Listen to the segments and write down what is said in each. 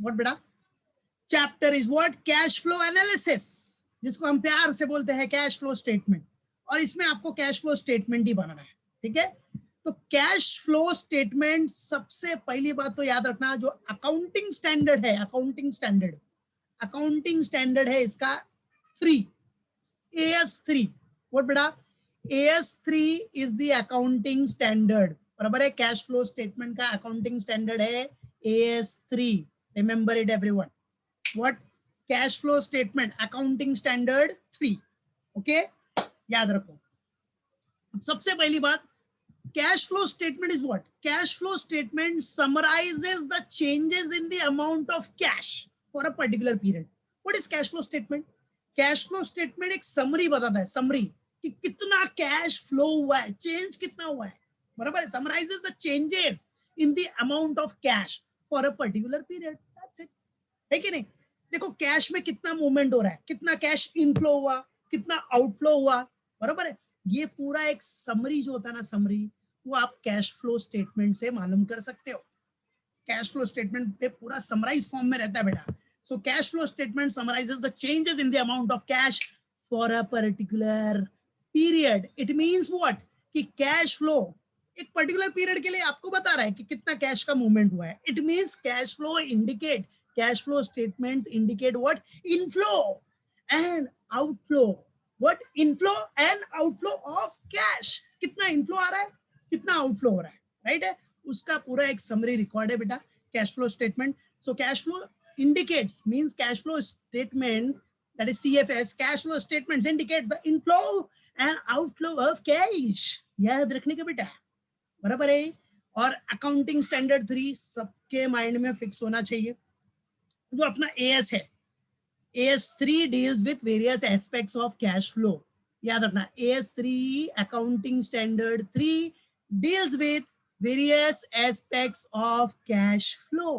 What बेटा? Chapter is what? Cash flow analysis, जिसको हम प्यार से बोलते हैं कैश फ्लो स्टेटमेंट। और इसमें आपको कैश फ्लो स्टेटमेंट ही बनाना है, ठीक है? तो कैश फ्लो स्टेटमेंट, सबसे पहली बात तो याद रखना, जो अकाउंटिंग स्टैंडर्ड है, अकाउंटिंग स्टैंडर्ड है इसका 3, AS3। व्हाट बेटा? AS3 is the accounting standard, बराबर है? कैश फ्लो स्टेटमेंट का अकाउंटिंग स्टैंडर्ड है AS3। Remember it everyone. What? Cash flow statement accounting standard 3। Okay, याद रखो। सबसे पहली बात, cash flow statement is what? Cash flow statement summarizes the changes in the amount of cash for a particular period. What is cash flow statement? Cash flow statement एक summary बताता है, summary कि कितना cash flow हुआ है, change कितना हुआ है, बराबर है? Summarizes the changes in the amount of cash for a particular period. That's it. है कि नहीं? देखो कैश में कितना मूवमेंट हो रहा है, कितना कैश इनफ्लो हुआ, कितना आउटफ्लो हुआ, बराबर है? ये पूरा एक समरी जो होता है ना, समरी, वो आप कैश फ्लो स्टेटमेंट से मालूम कर सकते हो। कैश फ्लो स्टेटमेंट पे पूरा समराइज फॉर्म में रहता है बेटा। सो cash flow statement summarises the changes in the amount of cash for a particular period. It means what? कि कैश फ्लो एक पर्टिकुलर पीरियड के लिए आपको बता रहा है कि कितना कैश का मूवमेंट हुआ है। It means cash flow indicate, cash flow statements indicate what? Inflow and outflow. What? Inflow and outflow of cash. कितना इनफ्लो आ रहा है, कितना आउटफ्लो हो रहा है, राइट है? उसका पूरा एक समरी रिकॉर्ड है बेटा, cash flow statement. So cash flow indicates means cash flow statement, that is CFS, cash flow statements indicate the inflow and outflow of cash। याद रखने का बेटा, बराबर है? और अकाउंटिंग स्टैंडर्ड 3 सबके माइंड में फिक्स होना चाहिए। जो अपना AS है, AS3 deals with various aspects of cash flow। याद रखना, AS3 accounting standard 3 deals with various aspects of cash flow।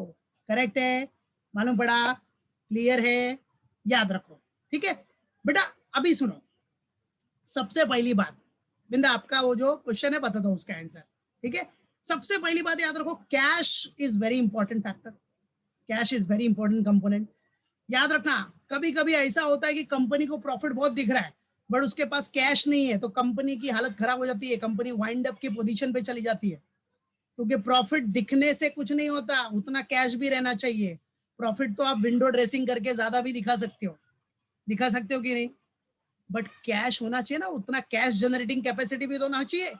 Correct है? मालूम पड़ा? क्लियर है? याद रखो, ठीक है बेटा? अभी सुनो, सबसे पहली बात, बिंदा आपका वो जो क्वेश्चन है बता दो उसका आंसर, ठीक है? सबसे पहली बात याद रखो, cash is very important factor, cash is very important component. याद रखना, कभी कभी ऐसा होता है कि कंपनी को प्रॉफिट बहुत दिख रहा है बट उसके पास कैश नहीं है, तो कंपनी की हालत खराब हो जाती है, कंपनी वाइंड अप की पोजीशन पे चली जाती है। क्योंकि प्रॉफिट दिखने से कुछ नहीं होता, उतना कैश भी रहना चाहिए। प्रॉफिट तो आप विंडो ड्रेसिंग करके ज्यादा भी दिखा सकते हो कि नहीं, बट कैश होना चाहिए ना, उतना कैश जनरेटिंग कैपेसिटी भी तो होना चाहिए,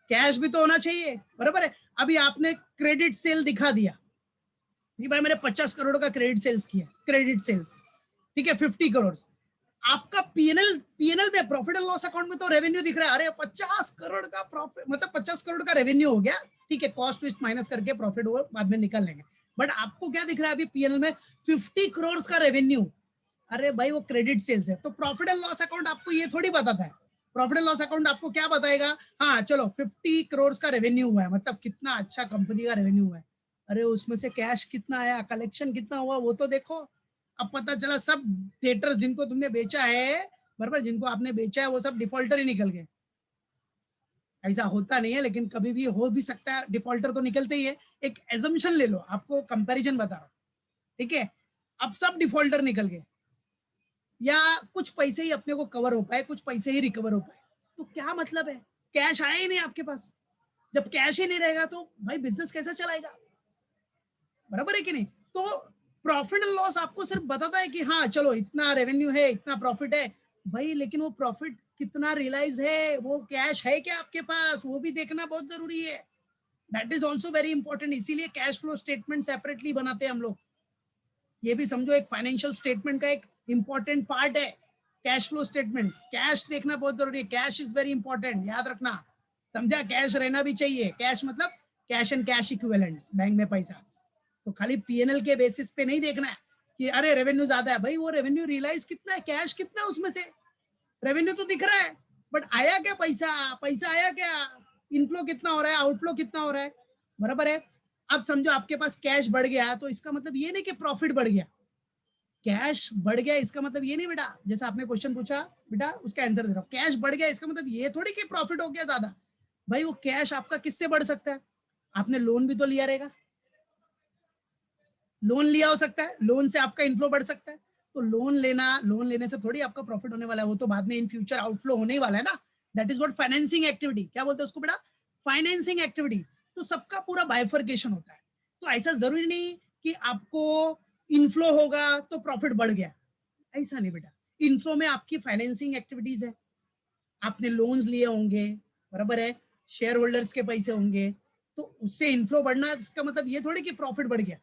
कैश भी तो होना चाहिए, बराबर है? अभी आपने क्रेडिट सेल दिखा दिया कि भाई मैंने 50 करोड़ का क्रेडिट सेल्स किया, क्रेडिट सेल्स, ठीक है, 50 करोड़। आपका पीएनएल में, प्रॉफिट एंड लॉस अकाउंट में तो रेवेन्यू दिख रहा है, अरे 50 करोड़ का प्रॉफिट, मतलब 50 करोड़ का रेवेन्यू हो गया, ठीक है, कॉस्ट विस्ट माइनस करके प्रॉफिट वो बाद में निकल लेंगे। बट आपको क्या दिख रहा है अभी पीएनएल में? 50 करोड़ का रेवेन्यू। अरे भाई वो क्रेडिट सेल्स है। तो प्रॉफिट एंड लॉस अकाउंट आपको ये थोड़ी बताता है, प्रॉफिट एंड लॉस अकाउंट आपको क्या बताएगा? हाँ चलो 50 करोड़ का रेवेन्यू हुआ है, मतलब कितना अच्छा कंपनी का रेवेन्यू हुआ है, अरे उसमें से कैश कितना आया, कलेक्शन कितना हुआ, वो तो देखो। अब पता चला सब डेटर्स जिनको तुमने बेचा है, बराबर, जिनको आपने बेचा है वो सब डिफॉल्टर ही निकल गए। ऐसा होता नहीं है लेकिन कभी भी हो भी सकता है, डिफॉल्टर तो निकलते ही है। एक एजम्पशन ले लो, आपको कंपैरिजन बता रहा हूं, ठीक है? अब सब डिफॉल्टर निकल गए, या कुछ पैसे ही अपने को कवर हो पाए, कुछ पैसे ही रिकवर हो पाए, तो क्या मतलब है? कैश आया ही नहीं आपके पास। जब कैश ही नहीं रहेगा तो भाई बिजनेस कैसे चलाएगा, बराबर है कि नहीं? तो प्रॉफिट एंड लॉस आपको सिर्फ बताता है कि हाँ चलो इतना रेवेन्यू है, इतना प्रॉफिट है भाई, लेकिन वो प्रॉफिट कितना रियलाइज है, वो कैश है क्या आपके पास, वो भी देखना बहुत जरूरी है। That is also very important. इसीलिए कैश फ्लो स्टेटमेंट सेपरेटली बनाते हैं हम लोग। ये भी समझो एक फाइनेंशियल स्टेटमेंट का एक इंपॉर्टेंट पार्ट है कैश फ्लो स्टेटमेंट। कैश देखना बहुत जरूरी है, कैश इज वेरी इंपॉर्टेंट, याद रखना, समझा? कैश रहना भी चाहिए, कैश मतलब cash and cash equivalents, bank में पैसा। तो खाली पीएनएल के बेसिस पे नहीं देखना है कि अरे रेवेन्यू ज्यादा है, भाई वो रेवेन्यू रियलाइज कितना है, कैश कितना है उसमें से, रेवेन्यू तो दिख रहा है बट आया क्या पैसा, पैसा आया क्या, इनफ्लो कितना हो रहा है, आउटफ्लो कितना हो रहा है, बराबर है? अब समझो आपके पास कैश बढ़ गया तो इसका मतलब ये नहीं कि प्रॉफिट बढ़ गया। कैश बढ़ गया इसका मतलब ये नहीं बेटा, जैसा आपने क्वेश्चन पूछा बेटा उसका आंसर दे रहा हूं, कैश बढ़ गया इसका मतलब ये थोड़ी कि प्रॉफिट हो गया ज्यादा। भाई वो कैश आपका किससे बढ़ सकता है? आपने लोन भी तो लिया रहेगा, लोन लिया हो सकता है, लोन से आपका इनफ्लो बढ़ सकता है। तो लोन लेने से थोड़ी आपका प्रॉफिट होने वाला है, वो तो बाद में इन फ्यूचर आउटफ्लो होने ही वाला है ना। That is what financing activity, क्या बोलते हैं उसको बेटा, फाइनेंसिंग एक्टिविटी। तो सबका पूरा बाइफर्केशन होता है। तो ऐसा जरूरी नहीं कि आपको इनफ्लो होगा तो प्रॉफिट बढ़ गया, ऐसा नहीं बेटा। इनफ्लो में आपकी फाइनेंसिंग एक्टिविटीज है, आपने लोन्स लिए होंगे, बराबर है, शेयर होल्डर्स के पैसे होंगे, तो उससे इनफ्लो बढ़ना, इसका मतलब ये थोड़ी कि प्रॉफिट बढ़ गया।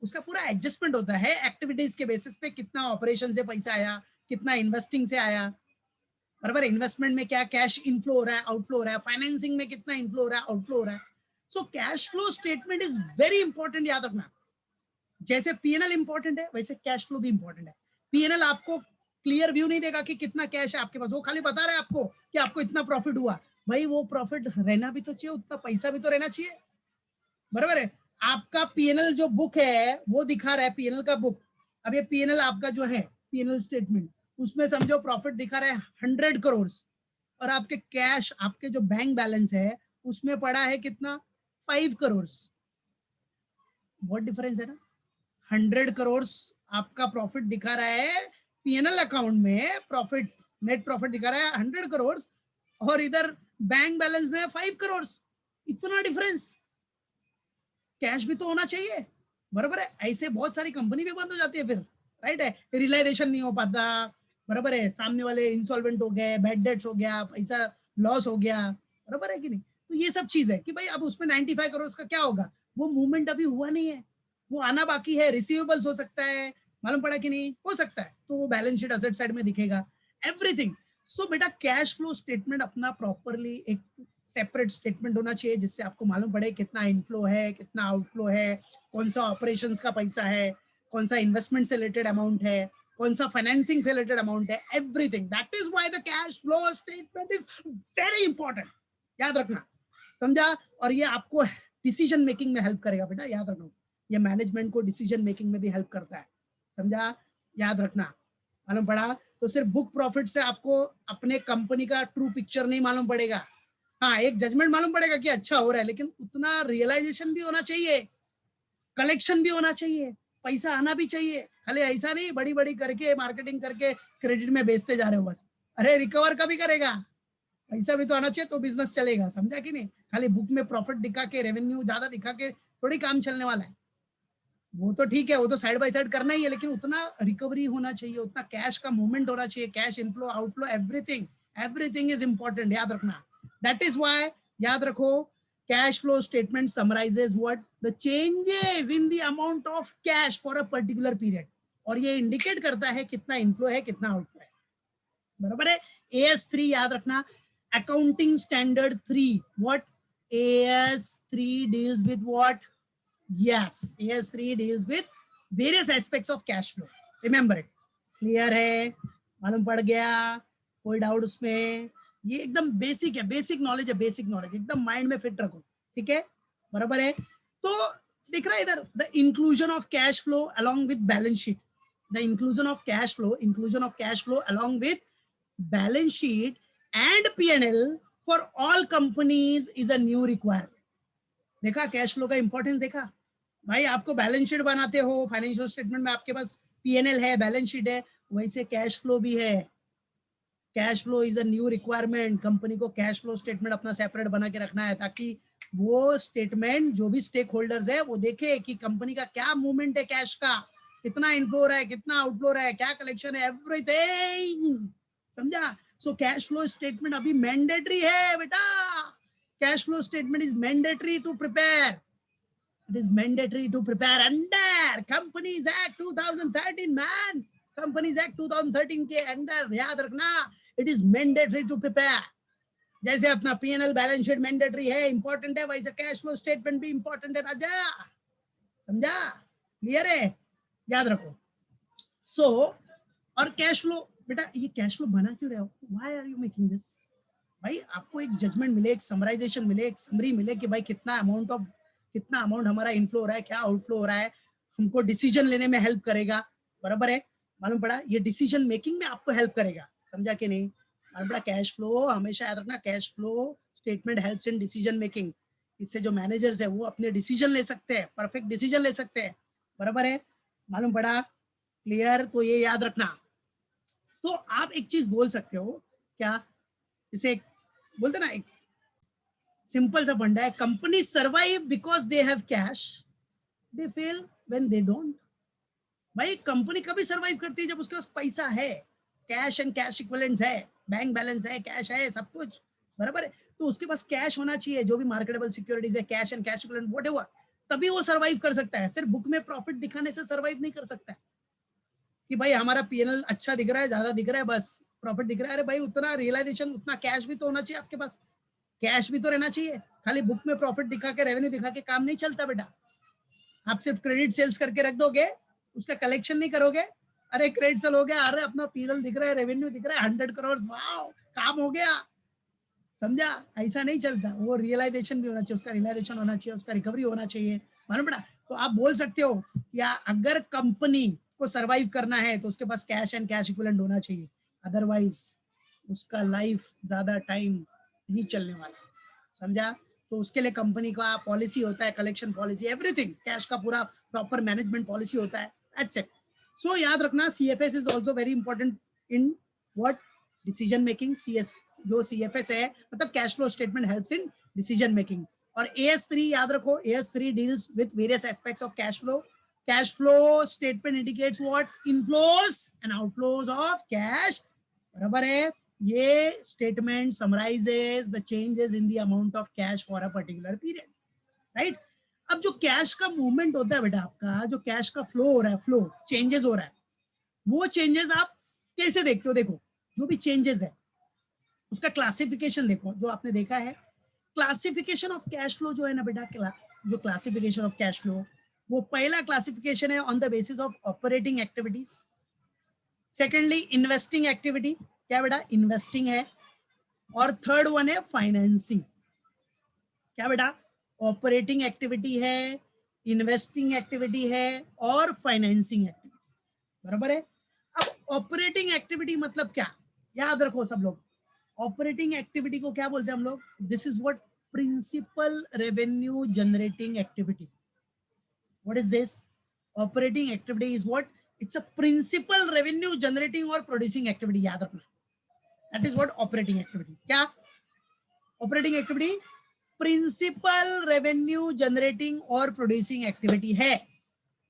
उसका पूरा एडजस्टमेंट होता है एक्टिविटीज के बेसिस पे, कितना ऑपरेशन से पैसा आया, कितना इन्वेस्टिंग से आया, बराबर। इन्वेस्टमेंट में क्या कैश इनफ्लो हो रहा है, आउटफ्लो हो रहा है, फाइनेंसिंग में कितना इनफ्लो हो रहा है, आउटफ्लो हो रहा है। सो cash flow statement is very important, याद रखना। जैसे पीएनएल इंपॉर्टेंट है, वैसे कैश फ्लो भी इंपॉर्टेंट है। पीएनएल आपको क्लियर व्यू नहीं देगा कि कितना कैश है आपके पास, वो खाली बता रहा है आपको कि आपको इतना प्रॉफिट हुआ। भाई वो प्रॉफिट रहना भी तो चाहिए, उतना पैसा भी तो रहना चाहिए, बराबर है। आपका पीएनएल जो बुक है वो दिखा रहा है, पीएनएल का बुक। अब ये पीएनएल आपका जो है पीएनएल स्टेटमेंट, उसमें समझो प्रॉफिट दिखा रहा है 100 करोड़, और आपके कैश, आपके जो बैंक बैलेंस है उसमें पड़ा है कितना, 5 करोड़। बहुत डिफरेंस है ना। 100 करोड़ आपका प्रॉफिट दिखा रहा है पीएनएल अकाउंट में, प्रॉफिट, नेट प्रॉफिट दिखा रहा है 100 करोड़, और इधर बैंक बैलेंस में 5 करोड़। इतना डिफरेंस, कैश भी तो होना चाहिए, बराबर है। ऐसे बहुत सारी कंपनी भी बंद हो जाती है फिर, राइट है, रियलाइजेशन नहीं हो पाता, बराबर है, सामने वाले इंसॉल्वेंट हो गए, बैड डेट्स हो गया, पैसा लॉस हो गया, बराबर है कि नहीं। तो ये सब चीज है कि भाई अब उसमें 95 करोड़ का क्या होगा, वो मूवमेंट अभी हुआ नहीं है, वो आना बाकी है। रिसीवेबल्स हो सकता है, मालूम पड़ा कि नहीं, हो सकता है, तो वो बैलेंस शीट असेट साइड में दिखेगा, एवरीथिंग। सो बेटा कैश फ्लो स्टेटमेंट अपना प्रॉपरली एक सेपरेट स्टेटमेंट होना चाहिए, जिससे आपको मालूम पड़े कितना इनफ्लो है, कितना आउटफ्लो है, कौन सा ऑपरेशंस का पैसा है, कौन सा इन्वेस्टमेंट से रिलेटेड अमाउंट है, कौन सा फाइनेंसिंग से रिलेटेड अमाउंट है, everything. That is why the cash flow statement is very important, याद रखना, समझा। और ये आपको डिसीजन मेकिंग में हेल्प करेगा बेटा, याद रखना। ये मैनेजमेंट को डिसीजन मेकिंग में भी हेल्प करता है, समझा, याद रखना। मालूम पड़ा। तो सिर्फ बुक प्रॉफिट से आपको अपने कंपनी का ट्रू पिक्चर नहीं मालूम पड़ेगा। हाँ, एक जजमेंट मालूम पड़ेगा कि अच्छा हो रहा है, लेकिन उतना रियलाइजेशन भी होना चाहिए, कलेक्शन भी होना चाहिए, पैसा आना भी चाहिए। खाली ऐसा नहीं बड़ी बड़ी करके मार्केटिंग करके क्रेडिट में बेचते जा रहे हो बस। अरे रिकवर कभी करेगा, पैसा भी तो आना चाहिए तो बिजनेस चलेगा, समझा कि नहीं। खाली बुक में प्रॉफिट दिखा के, रेवेन्यू ज्यादा दिखा के थोड़ी काम चलने वाला है। वो तो ठीक है, वो तो साइड बाय साइड करना ही है, लेकिन उतना रिकवरी होना चाहिए, उतना कैश का मूवमेंट होना चाहिए, cash inflow outflow everything, everything is important, याद रखना। दैट इज व्हाई, याद रखो, cash flow statement summarises what the changes in the amount of cash for a particular period, और ये इंडिकेट करता है कितना इनफ्लो है, कितना आउटफ्लो है, बराबर है। AS3 याद रखना, accounting standard 3, what, AS3 deals with what, yes, AS3 deals with various aspects of cash flow, remember it, clear है, मालूम पड़ गया, कोई डाउट उसमें। ये एकदम बेसिक है, बेसिक नॉलेज है, बेसिक नॉलेज एकदम माइंड में फिट रखो, ठीक है, बराबर है। तो दिख रहा है इधर, the inclusion of cash flow along with balance sheet, the inclusion of cash flow, inclusion of cash flow along with balance sheet and P&L for all companies is a new requirement. देखा cash flow का importance, देखा भाई। आपको balance sheet बनाते हो, financial statement में आपके पास PNL है, बैलेंस शीट है, वैसे कैश फ्लो भी है। Cash flow is a new requirement, company को कैश फ्लो स्टेटमेंट अपना सेपरेट बना के रखना है, ताकि वो स्टेटमेंट जो भी स्टेक होल्डर्स है वो देखे कि कंपनी का क्या मूवमेंट है, कैश का कितना इनफ्लो रहा है, कितना आउटफ्लो रहा है, क्या कलेक्शन है, एवरीथिंग, समझा। सो कैश फ्लो स्टेटमेंट अभी मैंडेटरी है बेटा, cash flow statement is mandatory to prepare, it is mandatory to prepare under Companies Act 2013, man, Companies Act 2013 के अंदर, याद रखना, it is mandatory to prepare। जैसे अपना P&L बैलेंस शीट मैंडेटरी है, इंपॉर्टेंट है, वैसे कैश फ्लो स्टेटमेंट भी इंपॉर्टेंट है राजा, समझा, क्लियर है, याद रखो। सो और कैश फ्लो, बेटा ये कैश फ्लो बना क्यों रहे हो, why are you making this. भाई आपको एक जजमेंट मिले, एक समराइजेशन मिले, एक समरी मिले कि भाई कितना अमाउंट हमारा इनफ्लो हो रहा है, क्या आउटफ्लो हो रहा है, हमको डिसीजन लेने में हेल्प करेगा, बराबर है, मालूम पड़ा। ये डिसीजन मेकिंग में आपको हेल्प करेगा, समझा कि नहीं, मालूम पड़ा। कैश फ्लो हमेशा याद रखना, cash flow statement helps in decision making. इससे जो मैनेजर्स है वो अपने डिसीजन ले सकते हैं, परफेक्ट डिसीजन ले सकते हैं, बराबर है, मालूम पड़ा, क्लियर, तो ये याद रखना। तो आप एक चीज बोल सकते हो क्या, जैसे बोलते ना, एक सिंपल सा फंडा है, company survive because they have cash, they fail when they don't. भाई कंपनी कभी सर्वाइव करती है जब उसके पास पैसा है, कैश एंड कैश इक्विवेलेंट्स है, बैंक बैलेंस है, कैश है, सब कुछ बराबर है। तो उसके पास कैश होना चाहिए, जो भी मार्केटेबल सिक्योरिटीज है, cash and cash equivalent whatever, तभी वो सर्वाइव कर सकता है। सिर्फ बुक में प्रॉफिट दिखाने से सर्वाइव नहीं कर सकता है कि भाई हमारा पीएनएल अच्छा दिख रहा है, ज्यादा दिख रहा है, बस प्रॉफिट दिख रहा है। अरे भाई उतना रियलाइजेशन, उतना कैश भी तो होना चाहिए आपके पास, कैश भी तो रहना चाहिए। खाली बुक में प्रॉफिट दिखा के, रेवेन्यू दिखा के काम नहीं चलता बेटा। आप सिर्फ क्रेडिट सेल्स करके रख दोगे, उसका कलेक्शन नहीं करोगे, अरे क्रेडिट सेल हो गया, अरे अपना पीएनएल दिख रहा है, रेवेन्यू दिख रहा है 100 करोड़, वाओ काम हो गया, समझा, ऐसा नहीं चलता। वो रियलाइजेशन भी होना चाहिए, उसका रियलाइजेशन होना चाहिए, उसका रिकवरी होना चाहिए, मालूम पड़ा। तो आप बोल सकते हो या अगर कंपनी को सरवाइव करना है तो उसके पास कैश एंड कैश इक्विवेलेंट होना चाहिए, अदरवाइज उसका लाइफ ज्यादा टाइम नहीं चलने वाला, समझा। तो उसके लिए कंपनी का पॉलिसी होता है, कलेक्शन पॉलिसी, एवरीथिंग, कैश का पूरा प्रॉपर मैनेजमेंट पॉलिसी होता है, दैट्स इट। सो याद रखना, CFS is also very important in what, decision making. CS जो सीएफएस है मतलब cash flow statement helps in decision making. और एएस3 याद रखो, एएस3 deals with various aspects of cash flow. Cash flow statement indicates what, inflows and outflows of cash, बराबर है। ये statement summarises the changes in the amount of cash for a particular period, right. अब जो cash का movement होता है बेटा, आपका जो कैश का फ्लो हो रहा है, फ्लो चेंजेस हो रहा है, वो चेंजेस आप कैसे देखते हो? देखो, जो भी चेंजेस है उसका क्लासिफिकेशन देखो, जो आपने देखा है क्लासिफिकेशन ऑफ कैश फ्लो जो है ना बेटा, जो क्लासिफिकेशन ऑफ कैश फ्लो, वो पहला क्लासिफिकेशन है on the basis of operating activities. Secondly investing activity, क्या बेटा, इन्वेस्टिंग है। और थर्ड वन है फाइनेंसिंग, क्या बेटा, ऑपरेटिंग एक्टिविटी है, इन्वेस्टिंग एक्टिविटी है और फाइनेंसिंग एक्टिविटी, बराबर है। अब ऑपरेटिंग एक्टिविटी मतलब क्या, याद रखो सब लोग, ऑपरेटिंग एक्टिविटी को क्या बोलते हैं हम लोग, this is what, principal revenue generating activity. What is this, operating activity is what, it's a principal revenue generating और प्रोड्यूसिंग एक्टिविटी, याद रखना, that is what operating activity. क्या operating activity, principal revenue generating और producing activity है,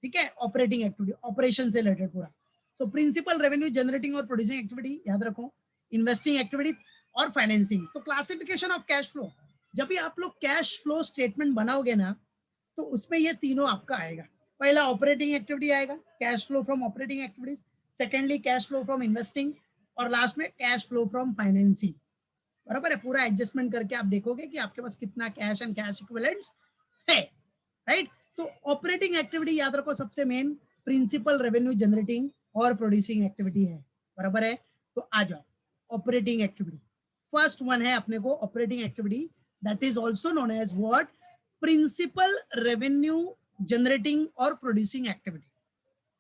ठीक है। Operating activity operation से related पूरा। सो प्रिंसिपल रेवेन्यू जनरेटिंग और प्रोड्यूसिंग एक्टिविटी याद रखो, इन्वेस्टिंग एक्टिविटी और फाइनेंसिंग। तो क्लासिफिकेशन ऑफ कैश फ्लो, जब भी आप लोग कैश फ्लो स्टेटमेंट बनाओगे ना, तो उसमें ये तीनों आपका आएगा। पहला ऑपरेटिंग एक्टिविटी आएगा, cash flow from operating activities, secondly cash flow from investing, और लास्ट में कैश फ्लो फ्रॉम फाइनेंसिंग, बराबर है। पूरा एडजस्टमेंट करके आप देखोगे कि आपके पास कितना कैश एंड कैश इक्विवेलेंट्स है, राइट। तो ऑपरेटिंग एक्टिविटी याद रखो, सबसे मेन प्रिंसिपल रेवेन्यू जनरेटिंग और प्रोड्यूसिंग एक्टिविटी है, बराबर है। तो आ जाओ ऑपरेटिंग एक्टिविटी, फर्स्ट वन है अपने को operating activity, that is also known as what, principal revenue generating और producing activity,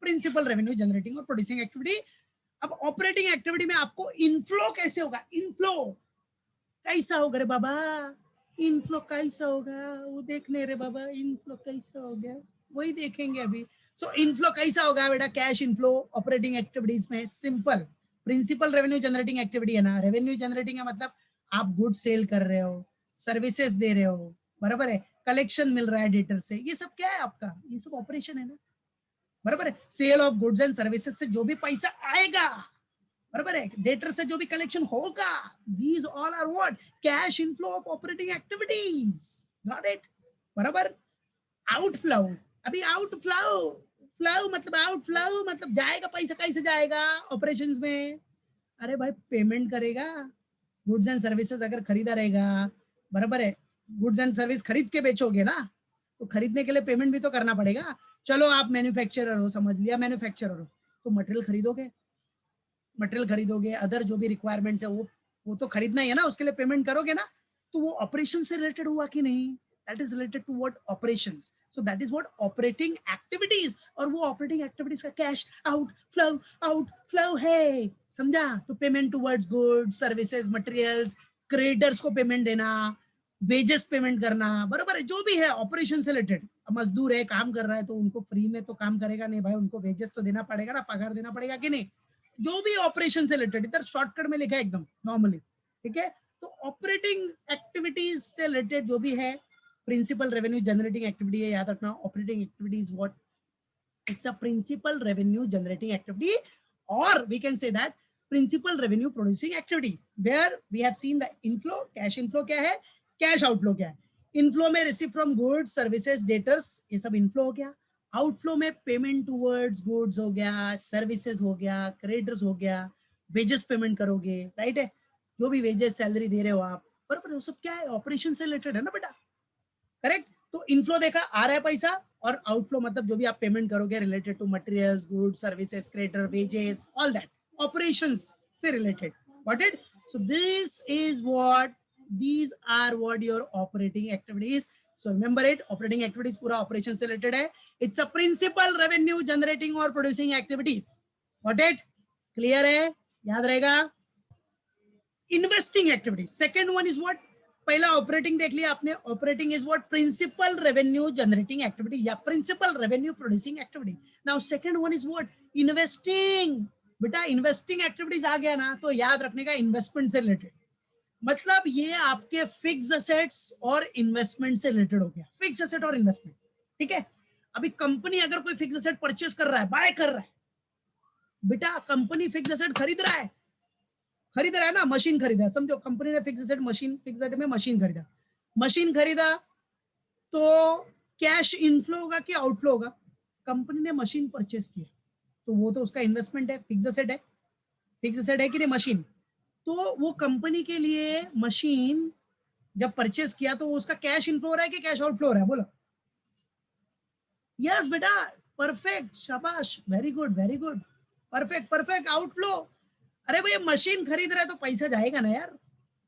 principal revenue generating और प्रोड्यूसिंग एक्टिविटी। अब ऑपरेटिंग एक्टिविटी में आपको इनफ्लो कैसे होगा, इनफ्लो कैसा होगा रे बाबा, इनफ्लो कैसा होगा वो देखने रे बाबा, इनफ्लो कैसा हो गया वही देखेंगे अभी। सो इनफ्लो कैसा होगा बेटा, कैश इनफ्लो ऑपरेटिंग एक्टिविटीज में simple, principal revenue generating activity है ना, रेवेन्यू जनरेटिंग है मतलब आप गुड सेल कर रहे हो, सर्विसेज दे रहे हो, बराबर है, कलेक्शन मिल रहा है डेटर से, ये सब क्या है आपका, ये सब ऑपरेशन है ना, बराबर है। Sale of goods and services से जो भी पैसा आएगा, बराबर है, डेटर से जो भी कलेक्शन होगा, these all are what, cash inflow of operating activities, got it, बराबर। आउटफ्लो, अभी आउटफ्लो, फ्लो मतलब आउटफ्लो मतलब जाएगा पैसा, कैसे जाएगा ऑपरेशंस में, अरे भाई पेमेंट करेगा, गुड्स एंड सर्विसेज अगर खरीदा रहेगा, बराबर है, गुड्स एंड सर्विस खरीद के बेचोगे ना, तो खरीदने के लिए पेमेंट भी तो करना पड़ेगा। चलो आप मैन्युफैक्चरर हो, समझ लिया मैन्युफैक्चरर हो, तो मटेरियल खरीदोगे, मटेरियल खरीदोगे, अदर जो भी रिक्वायरमेंट्स है वो तो खरीदना ही है ना, उसके लिए पेमेंट करोगे ना, तो वो ऑपरेशन से रिलेटेड हुआ कि नहीं, that is related to what, operations. So that is what operating activities, और वो ऑपरेटिंग एक्टिविटीज का कैश आउट फ्लो है, समझा। तो payment towards goods services materials, creditors को पेमेंट देना, वेजेस पेमेंट करना, बराबर है, जो भी है ऑपरेशन से रिलेटेड। अब मजदूर है, काम कर रहा है, तो उनको फ्री में तो काम करेगा नहीं भाई, उनको वेजेस तो देना पड़ेगा ना, पगार देना पड़ेगा कि नहीं। जो भी ऑपरेशन से रिलेटेड, इधर शॉर्टकट में लिखा है एकदम नॉर्मली, ठीक है। तो ऑपरेटिंग एक्टिविटीज से रिलेटेड जो भी है, प्रिंसिपल रेवेन्यू जनरेटिंग एक्टिविटी है, याद रखना। Operating activities what, it's a principal revenue generating activity, or we can say that principal revenue producing activity, where we have seen the inflow, cash inflow क्या है, cash outflow क्या है। inflow में receive from goods services debtors, ये सब inflow हो गया। outflow में payment towards goods हो गया, services हो गया, creditors हो गया, wages payment करोगे, राइट है, जो भी wages सैलरी दे रहे हो आप, बराबर, वो सब क्या है, ऑपरेशन से रिलेटेड है ना बेटा, करेक्ट। तो इनफ्लो देखा, आ रहा है पैसा, और आउटफ्लो मतलब जो भी आप पेमेंट करोगे related to materials, goods, services, creditor, wages, all that operations से related, got it. So this is what, these are what your operating activities, so remember it, operating activities पूरा ऑपरेशन से related है। It's a principal revenue generating और producing activities, got it, clear है, याद रहेगा। Investing activity, second one is what, पहला operating देख लिया आपने, operating is what, principal revenue generating activity या principal revenue producing activity. Now second one is what, investing. बेटा इन्वेस्टिंग एक्टिविटीज आ गया ना, तो याद रखने का इन्वेस्टमेंट से रिलेटेड, मतलब ये आपके फिक्स असेट्स और इन्वेस्टमेंट से रिलेटेड हो गया, फिक्स असेट और इन्वेस्टमेंट, ठीक है। अभी कंपनी अगर कोई फिक्स असेट परचेस कर रहा है, बाय कर रहा है, बेटा कंपनी फिक्स असेट खरीद रहा है ना, मशीन खरीदा, समझो कंपनी ने fix asset machine, fix asset में मशीन खरीदा, तो कैश इनफ्लो होगा कि आउटफ्लो होगा, कंपनी ने मशीन परचेस किया, तो वो तो उसका इन्वेस्टमेंट है, फिक्स एसेट है कि नहीं मशीन, तो वो कंपनी के लिए मशीन जब परचेस किया तो उसका कैश इनफ्लो हो रहा है कि कैश आउटफ्लो हो रहा है, बोलो। यस बेटा, परफेक्ट, शाबाश, वेरी गुड, परफेक्ट, आउटफ्लो। अरे भाई मशीन खरीद रहा है तो पैसा जाएगा ना यार,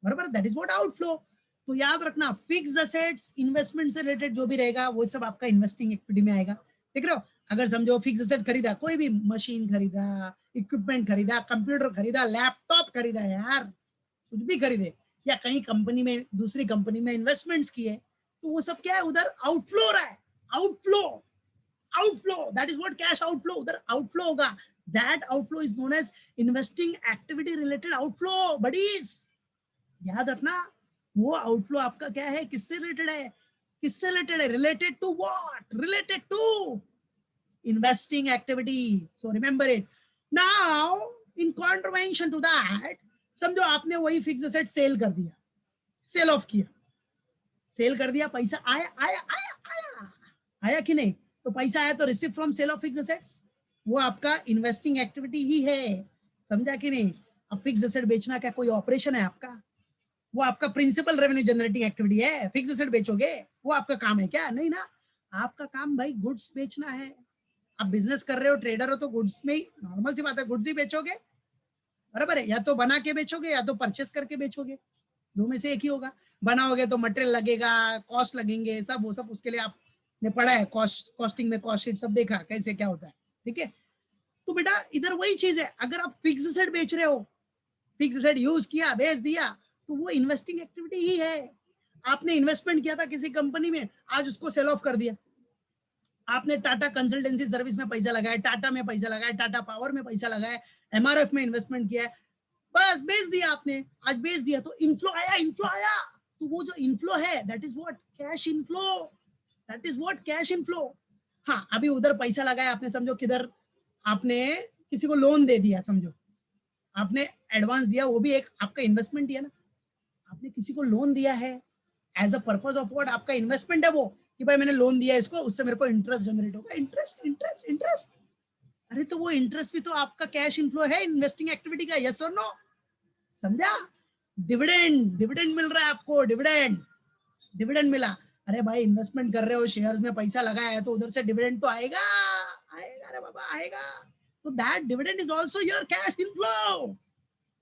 बराबर, दैट इज व्हाट आउटफ्लो। तो याद रखना, फिक्स असेट्स इन्वेस्टमेंट से रिलेटेड जो भी रहेगा वो सब आपका इन्वेस्टिंग एक्टिविटी में आएगा, देख रहे हो। अगर समझो फिक्स असेट खरीदा, कोई भी मशीन खरीदा, इक्विपमेंट खरीदा, कंप्यूटर खरीदा, लैपटॉप खरीदा, यार कुछ भी खरीदे, या कहीं कंपनी में, दूसरी कंपनी में इन्वेस्टमेंट्स किए, तो वो सब क्या है, उधर आउटफ्लो हो रहा है, outflow, that is what cash outflow, उधर आउटफ्लो होगा, that outflow is known as investing activity related outflow, buddies याद रखना। वो आउटफ्लो आपका क्या है, किससे रिलेटेड है, related to what, related to investing activity, so remember it. Now in contravention to that, समझो आपने वही फिक्स एसेट सेल कर दिया, सेल ऑफ किया, सेल कर दिया, पैसा आया आया आया आया आया कि नहीं, तो पैसा आया तो receive from sale of fix assets, वो आपका इन्वेस्टिंग एक्टिविटी ही है, समझा कि नहीं। अब फिक्स एसेट बेचना क्या कोई ऑपरेशन है आपका, वो आपका प्रिंसिपल रेवेन्यू जनरेटिंग एक्टिविटी है, फिक्स एसेट बेचोगे, वो आपका काम है क्या, नहीं ना। आपका काम भाई गुड्स बेचना है, आप बिजनेस कर रहे हो, ट्रेडर हो, तो गुड्स में ही, नॉर्मल सी बात है, गुड्स ही बेचोगे, बराबर है, या तो बना के बेचोगे या तो परचेस करके बेचोगे, दो में से एक ही होगा। बनाओगे तो मटेरियल लगेगा, कॉस्ट लगेंगे, सब वो सब उसके लिए आपने पढ़ा है, कॉस्टिंग में कॉस्ट शीट सब देखा कैसे क्या होता है, ठीक है। तो बेटा इधर वही चीज है, अगर आप फिक्स एसेट बेच रहे हो, फिक्स एसेट यूज किया, बेच दिया, तो वो इन्वेस्टिंग एक्टिविटी ही है। आपने इन्वेस्टमेंट किया था किसी कंपनी में, आज उसको सेल ऑफ कर दिया, आपने टाटा कंसल्टेंसी सर्विस में पैसा लगाया, टाटा में पैसा लगाया, टाटा पावर में पैसा लगाया, एमआरएफ में इन्वेस्टमेंट किया है, बस बेच दिया आपने, आज बेच दिया, तो इन्फ्लो आया, तो वो जो इन्फ्लो है that is what cash inflow, हाँ अभी उधर पैसा लगाया आपने, समझो किधर आपने किसी को लोन दे दिया, समझो आपने एडवांस दिया, वो भी एक आपका इन्वेस्टमेंट दिया ना, आपने किसी को लोन दिया है as a purpose of what, आपका इन्वेस्टमेंट है वो, कि भाई मैंने लोन दिया इसको, उससे मेरे को इंटरेस्ट जनरेट होगा, इंटरेस्ट, अरे तो वो इंटरेस्ट भी तो आपका कैश इनफ्लो है इन्वेस्टिंग एक्टिविटी का, यस और नो, समझा। डिविडेंड मिल रहा है आपको, डिविडेंड मिला, अरे भाई इन्वेस्टमेंट कर रहे हो, शेयर्स में पैसा लगाया है, तो उधर से डिविडेंड तो आएगा, रे बाबा आएगा, तो that dividend is also your cash inflow,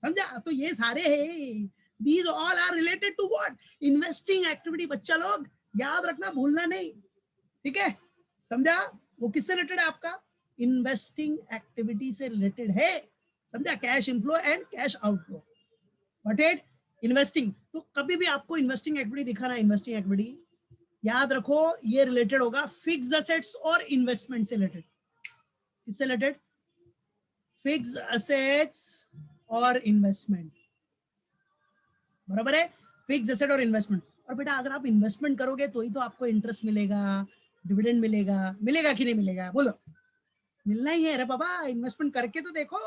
समझा। तो ये सारे हैं, these all are related to what, investing activity, बच्चा लोग याद रखना, भूलना नहीं, ठीक है, समझा। वो किससे रिलेटेड है आपका, इन्वेस्टिंग एक्टिविटी से रिलेटेड है, समझा, cash inflow and cash outflow, got it. Investing, तो कभी भी आपको इन्वेस्टिंग एक्टिविटी दिखा ना, इन्वेस्टिंग एक्टिविटी याद रखो ये रिलेटेड होगा फिक्स असेट्स और इन्वेस्टमेंट से रिलेटेड। किससे रिलेटेड? फिक्स असेट्स और इन्वेस्टमेंट, बराबर है, फिक्स एसेट और इन्वेस्टमेंट। और बेटा अगर आप इन्वेस्टमेंट करोगे तो ही तो आपको इंटरेस्ट मिलेगा, डिविडेंड मिलेगा, मिलेगा कि नहीं मिलेगा बोलो? मिलना ही है। अरे बाबा इन्वेस्टमेंट करके तो देखो,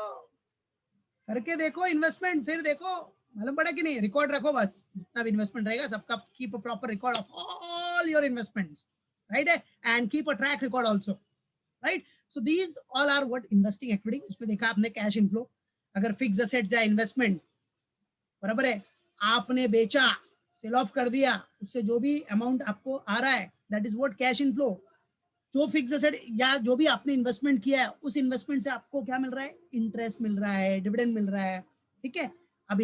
करके देखो इन्वेस्टमेंट, फिर देखो मालूम पड़ा कि नहीं। रिकॉर्ड रखो बस, जितना भी इन्वेस्टमेंट रहेगा सबका, keep a proper record of all your investments, right है, and keep a track record also, right. So these all are what investing activity. उसमें देखा आपने कैश इनफ्लो, अगर फिक्स एसेट्स या इन्वेस्टमेंट, बराबर है, आपने बेचा, सेल ऑफ कर दिया, उससे जो भी अमाउंट आपको आ रहा है that is what cash inflow. जो फिक्स एसेट या जो भी आपने इन्वेस्टमेंट किया है उस इन्वेस्टमेंट से आपको क्या मिल रहा है? इंटरेस्ट मिल रहा है, डिविडेंड मिल रहा है, ठीक है। अब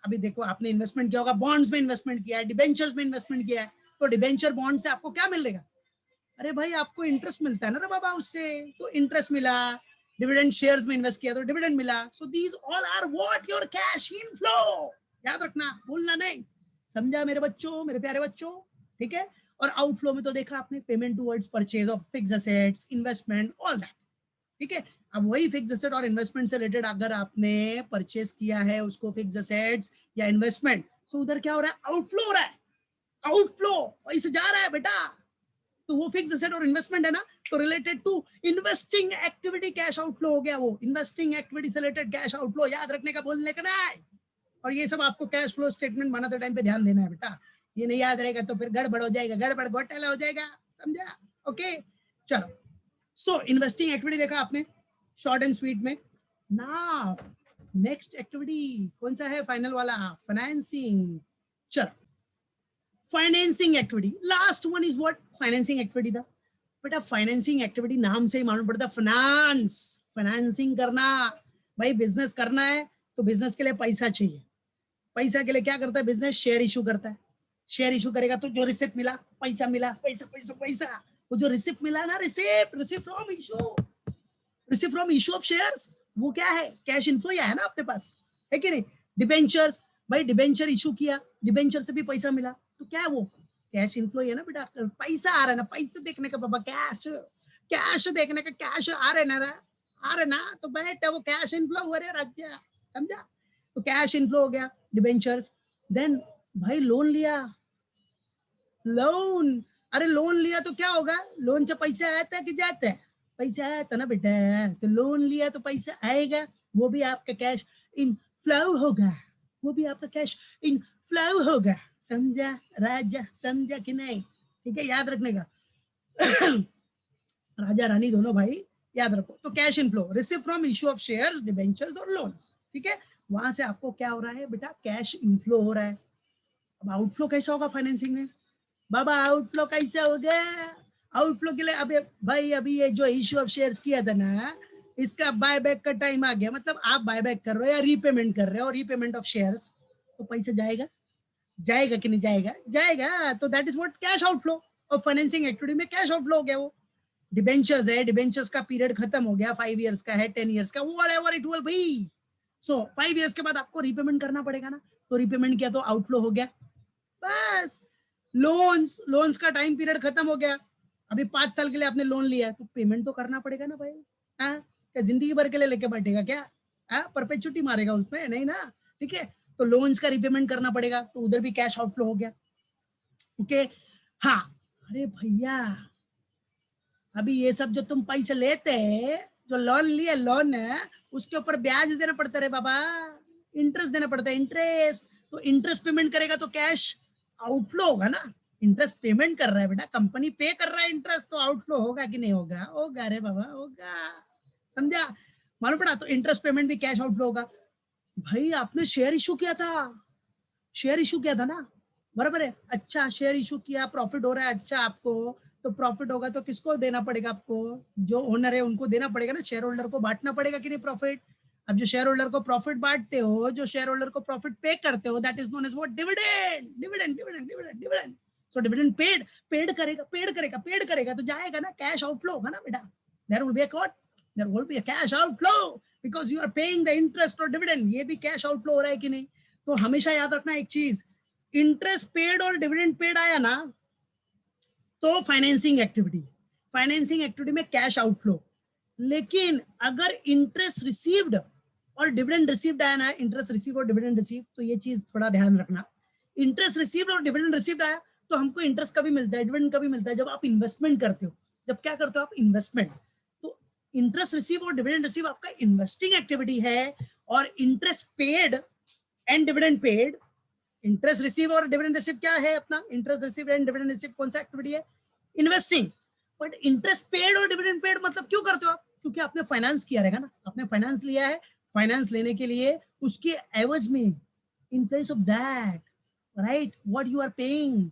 अभी देखो आपने इन्वेस्टमेंट किया होगा, बॉन्ड्स में इन्वेस्टमेंट किया है, डिबेंचर्स में इन्वेस्टमेंट किया है, तो डिबेंचर बॉन्ड से आपको क्या मिलेगा? अरे भाई आपको इंटरेस्ट मिलता है ना रे बाबा उससे, तो इंटरेस्ट मिला। डिविडेंड शेयर्स में इन्वेस्ट किया तो डिविडेंड मिला। So these all are what your cash inflow. याद रखना, भूलना नहीं, समझा मेरे बच्चों, मेरे प्यारे बच्चों, ठीक है। और आउटफ्लो में तो देखा आपने, payment towards purchase of fix assets, investment, all that, ठीक है। अब वही फिक्स एसेट और इन्वेस्टमेंट से रिलेटेड अगर आपने परचेज किया है उसको, फिक्स एसेट्स या इन्वेस्टमेंट, तो उधर क्या हो रहा है? आउटफ्लो हो रहा है, आउटफ्लो, पैसे जा रहा है बेटा। तो वो फिक्स एसेट और इन्वेस्टमेंट है ना, तो related to investing activity cash outflow हो गया, वो इन्वेस्टिंग एक्टिविटी से रिलेटेड कैश आउटफ्लो, याद रखने का, बोलने का नहीं। और ये सब आपको कैश फ्लो स्टेटमेंट बनाते टाइम पे ध्यान देना है बेटा, ये नहीं याद रहेगा तो फिर गड़बड़ हो जाएगा, गड़बड़ घोटाला हो जाएगा, समझा? ओके चलो। सो इन्वेस्टिंग एक्टिविटी देखा आपने, शॉर्ट एंड स्वीट में। नाउ नेक्स्ट एक्टिविटी कौन सा है? फाइनल वाला, फाइनेंसिंग। चलो financing activity, last one is what? Financing activity था बेटा। फाइनेंसिंग एक्टिविटी नाम से ही मालूम पड़ता, फाइनेंस, फाइनेंसिंग करना। भाई बिजनेस करना है तो बिजनेस के लिए पैसा चाहिए, पैसा के लिए क्या करता है बिजनेस? शेयर इशू करता है। शेयर इशू करेगा तो जो रिसिप्ट मिला, पैसा मिला, पैसा पैसा पैसा, वो जो रिसिप्ट मिला ना, receipt, receipt from issue, receipt from issue of shares, वो क्या है? कैश इनफ्लो है ना अपने पास, है कि नहीं? डिबेंचर्स, भाई डिबेंचर इशू किया, डिबेंचर से भी पैसा मिला, तो क्या है वो? कैश इनफ्लो है ना बेटा, पैसा आ रहा है ना, पैसे देखने का बाबा, कैश, कैश देखने का, कैश आ रहे ना, आ रहे ना, तो बेटा वो कैश इनफ्लो हुआ रे राज्य, समझा? तो कैश इनफ्लो हो गया, डिबेंचर्स। देन भाई लोन लिया, लोन, अरे लोन लिया तो क्या होगा? लोन से पैसा आता है कि जाता है? पैसा आता ना बेटा, तो लोन लिया तो पैसा आएगा, वो भी आपका कैश इन फ्लो होगा, वो भी आपका कैश इन फ्लो होगा, समझा राजा? समझा कि नहीं? ठीक है, याद रखने का। राजा रानी दोनों भाई, याद रखो। तो cash inflow, receive from issue of shares, debentures और लोन्स, ठीक है। वहां से आपको क्या हो रहा है बेटा? कैश इनफ्लो हो रहा है। अब आउटफ्लो कैसा होगा फाइनेंसिंग में? बाबा आउटफ्लो कैसे हो गया? आउटफ्लो के लिए अभी भाई, अभी ये जो इश्यू ऑफ शेयर्स किया था ना, इसका बायबैक का टाइम आ गया, मतलब आप बायबैक कर रहे हो या रीपेमेंट कर रहे हो, रीपेमेंट ऑफ शेयर्स, तो पैसा जाएगा, जाएगा कि नहीं जाएगा? जाएगा। तो that is what cash outflow. और फाइनेंसिंग एक्टिविटी में कैश आउटफ्लो हो गया वो। डिबेंचर्स है, डिबेंचर्स का पीरियड खत्म हो गया, 5 इयर्स का है, 10 इयर्स का, whatever it will be. So 5 years के बाद आपको रीपेमेंट करना पड़ेगा ना, तो रीपेमेंट किया तो आउटफ्लो हो गया, बस। लोन्स, लोन्स का टाइम पीरियड खत्म हो गया, अभी 5 साल के लिए आपने लोन लिया है तो पेमेंट तो करना पड़ेगा ना भाई। हाँ, क्या जिंदगी भर के लिए लेके बैठेगा क्या? हाँ, परपेचुटी मारेगा उसमें? नहीं ना, ठीक है। तो लोन्स का रिपेमेंट करना पड़ेगा, तो उधर भी कैश आउटफ्लो हो गया, ओके। हाँ, अरे भैया अभी ये सब जो तुम पैसे लेते हैं, जो लोन लिए, लोन है उसके ऊपर ब्याज देना पड़ता है बाबा, इंटरेस्ट देना पड़ता है, इंटरेस्ट। तो इंटरेस्ट पेमेंट करेगा तो कैश आउटफ्लो होगा ना। इंटरेस्ट पेमेंट कर रहा है बेटा, कंपनी पे कर रहा है इंटरेस्ट, तो आउटफ्लो होगा कि नहीं होगा? होगा रे बाबा, होगा, समझा? मालूम पड़ा? तो इंटरेस्ट पेमेंट भी कैश आउटफ्लो होगा। भाई आपने शेयर इशू किया था, शेयर इशू किया था ना, बराबर है। अच्छा शेयर इशू किया, प्रॉफिट हो रहा है, अच्छा आपको, तो प्रॉफिट होगा तो किसको देना पड़ेगा? आपको, जो ओनर है उनको देना पड़ेगा ना, शेयर होल्डर को बांटना पड़ेगा कि नहीं प्रॉफिट? अब जो शेयर होल्डर को प्रॉफिट बांटते हो, जो शेयर होल्डर को प्रॉफिट पे करते हो, that is known as what? Dividend, dividend, dividend, dividend, dividend. So dividend paid, paid करेगा, पेड करेगा, पेड करेगा, तो जाएगा ना, कैश आउटफ्लो होगा ना बेटा। There will be a what? There will be a cash outflow, because you are paying the interest और डिविडेंड। ये भी कैश आउटफ्लो हो रहा है कि नहीं? तो हमेशा याद रखना एक चीज, इंटरेस्ट पेड और डिविडेंड पेड आया ना तो फाइनेंसिंग एक्टिविटी, फाइनेंसिंग एक्टिविटी में कैश आउटफ्लो। लेकिन अगर इंटरेस्ट रिसीव्ड और डिविडेंड रिसीव्ड आया ना, इंटरेस्ट रिसीव और डिविडेंड रिसीव, तो ये चीज थोड़ा ध्यान रखना। इंटरेस्ट रिसीव्ड और डिविडेंड रिसीव्ड आया तो हमको इंटरेस्ट कभी मिलता है, डिविडेंड कभी मिलता है, जब आप इन्वेस्टमेंट करते हो। जब क्या करते हो आप, इन्वेस्टमेंट। तो इंटरेस्ट रिसीव और डिविडेंड रिसीव आपका इन्वेस्टिंग एक्टिविटी है, और interest paid and dividend paid, interest receive और डिविडेंड रिसीव क्या है अपना, interest receive and dividend receive कौन सा एक्टिविटी है, इन्वेस्टिंग। बट इंटरेस्ट पेड और डिविडेंड पेड मतलब क्यों करते हो आप, क्योंकि आपने फाइनेंस किया रहेगा ना, आपने फाइनेंस लिया है, फाइनेंस लेने के लिए उसके एवज में, in place of that, right, what you are paying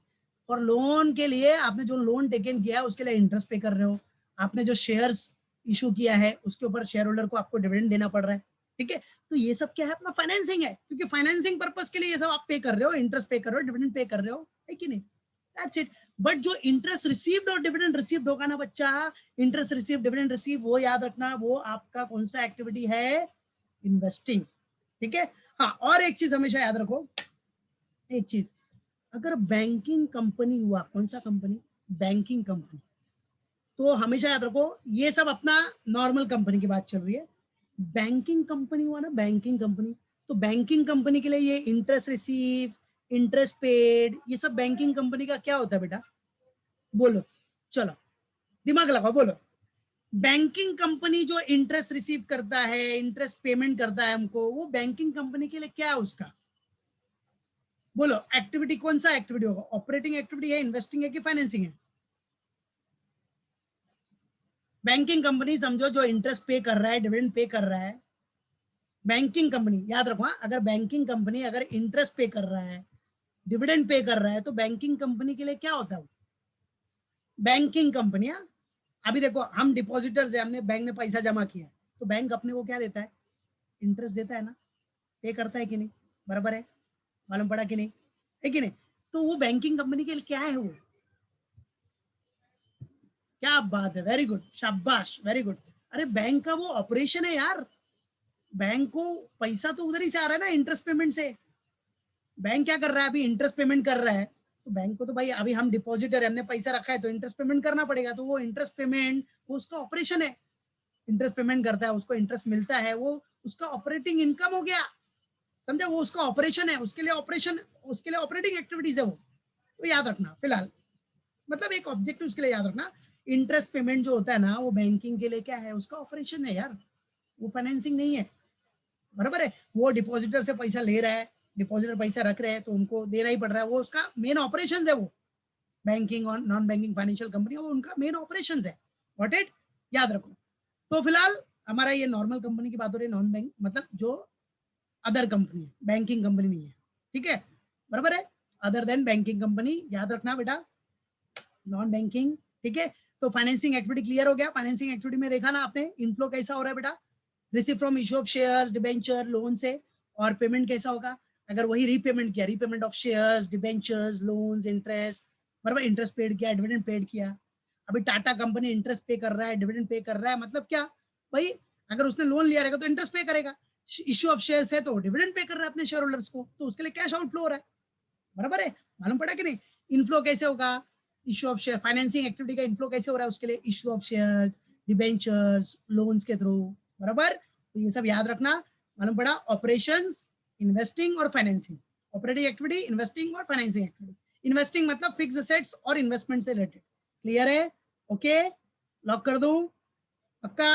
for loan, के लिए आपने जो लोन टेकन किया है उसके लिए इंटरेस्ट पे कर रहे हो, आपने जो शेयर्स इशू किया है उसके ऊपर शेयर होल्डर को आपको डिविडेंड देना पड़ रहा है, ठीक है। तो ये सब क्या है, अपना फाइनेंसिंग है, क्योंकि फाइनेंसिंग पर्पस के लिए ये सब आप पे कर रहे हो, इंटरेस्ट पे कर रहे हो, डिविडेंड पे कर रहे हो, है कि नहीं, दैट्स इट। बट जो इंटरेस्ट रिसीव्ड और डिविडेंड रिसीव्ड होगा ना बच्चा, इंटरेस्ट रिसीव डिविडेंड रिसीव, वो याद रखना, वो आपका कौन सा एक्टिविटी है, इन्वेस्टिंग, ठीक है। हाँ, और एक चीज हमेशा याद रखो, एक चीज, अगर बैंकिंग कंपनी हुआ, कौन सा कंपनी, बैंकिंग कंपनी, तो हमेशा याद रखो ये सब अपना नॉर्मल कंपनी की बात चल रही है। बैंकिंग कंपनी हुआ ना, बैंकिंग कंपनी, तो बैंकिंग कंपनी के लिए ये इंटरेस्ट रिसीव, इंटरेस्ट पेड, ये सब बैंकिंग कंपनी का क्या होता है बेटा, बोलो, चलो दिमाग लगाओ, बोलो। बैंकिंग कंपनी जो इंटरेस्ट रिसीव करता है, इंटरेस्ट पेमेंट करता है हमको, वो बैंकिंग कंपनी के लिए क्या है उसका, बोलो, एक्टिविटी कौन सा एक्टिविटी होगा, ऑपरेटिंग एक्टिविटी है, इन्वेस्टिंग है कि फाइनेंसिंग है। बैंकिंग कंपनी समझो जो इंटरेस्ट पे कर रहा है, डिविडेंड पे कर रहा है, बैंकिंग कंपनी याद रखो, अगर बैंकिंग कंपनी अगर इंटरेस्ट पे कर रहा है, डिविडेंड पे कर रहा है, तो बैंकिंग कंपनी के लिए क्या होता है, बैंकिंग कंपनी। अभी देखो हम डिपॉजिटर्स है, हमने बैंक में पैसा जमा किया, तो बैंक अपने को क्या देता है, इंटरेस्ट देता है ना, पे करता है कि नहीं, बराबर है, मालूम पड़ा कि नहीं, है कि नहीं। तो वो बैंकिंग कंपनी के लिए क्या है, वो क्या बात है, वेरी गुड, शाबाश, वेरी गुड। अरे बैंक का वो ऑपरेशन है यार, बैंक को पैसा तो उधर ही से आ रहा है ना, इंटरेस्ट पेमेंट से। बैंक क्या कर रहा है, अभी इंटरेस्ट पेमेंट कर रहा है, तो बैंक को तो भाई, अभी हम डिपॉजिटर है, हमने पैसा रखा है तो इंटरेस्ट पेमेंट करना पड़ेगा, तो वो इंटरेस्ट पेमेंट वो उसका ऑपरेशन है, इंटरेस्ट पेमेंट करता है, उसको इंटरेस्ट मिलता है, वो उसका ऑपरेटिंग इनकम हो गया, समझा, वो उसका ऑपरेशन है, उसके लिए ऑपरेशन, उसके लिए ऑपरेटिंग एक्टिविटीज है वो। तो याद रखना फिलहाल, मतलब एक ऑब्जेक्टिव उसके लिए याद रखना, इंटरेस्ट पेमेंट जो होता है ना, वो बैंकिंग के लिए क्या है, उसका ऑपरेशन है यार, वो फाइनेंसिंग नहीं है, बराबर है। वो डिपॉजिटर से पैसा ले रहा है, डिपॉजिटर पैसा रख रहे हैं तो उनको देना ही पड़ रहा है, वो उसका मेन ऑपरेशन है, वो बैंकिंग और नॉन बैंकिंग फाइनेंशियल कंपनी, वो उनका मेन ऑपरेशन है, गॉट इट, याद रखो। तो फिलहाल हमारा ये नॉर्मल कंपनी की बात हो रही है, नॉन बैंक मतलब जो अदर कंपनी है, बैंकिंग कंपनी नहीं है, ठीक है, बराबर है, अदर देन बैंकिंग कंपनी, याद रखना बेटा, नॉन बैंकिंग, ठीक है। तो फाइनेंसिंग एक्टिविटी क्लियर हो गया। फाइनेंसिंग एक्टिविटी में देखा ना आपने, इनफ्लो कैसा हो रहा है बेटा, receive from issue of shares, debenture, loan से, और पेमेंट कैसा होगा, अगर वही रीपेमेंट किया, repayment of shares, debentures, loans, interest, बराबर, इंटरेस्ट पेड किया, डिविडेंड पेड किया। अभी टाटा कंपनी इंटरेस्ट पे कर रहा है, डिविडेंड पे कर रहा है, मतलब क्या भाई, अगर उसने लोन लिया रहेगा तो इंटरेस्ट पे करेगा, इश्यू ऑफ शेयर्स है तो डिविडेंड पे कर रहा है अपने शेयर होल्डर्स को, तो उसके लिए कैश आउटफ्लो हो रहा है, बराबर है, मालूम पड़ा कि नहीं। इनफ्लो कैसे होगा, issue of share, financing activity का इनफ्लो कैसे हो रहा है, उसके लिए issue of shares, debentures, loans के थ्रू, बराबर। तो ये सब याद रखना, मालूम पड़ा, ऑपरेशंस, इन्वेस्टिंग और फाइनेंसिंग, ऑपरेटिंग एक्टिविटी, इन्वेस्टिंग और फाइनेंसिंग एक्टिविटी। इन्वेस्टिंग मतलब फिक्स असेट्स और इन्वेस्टमेंट से रिलेटेड, क्लियर है, ओके, लॉक कर दूं, पक्का।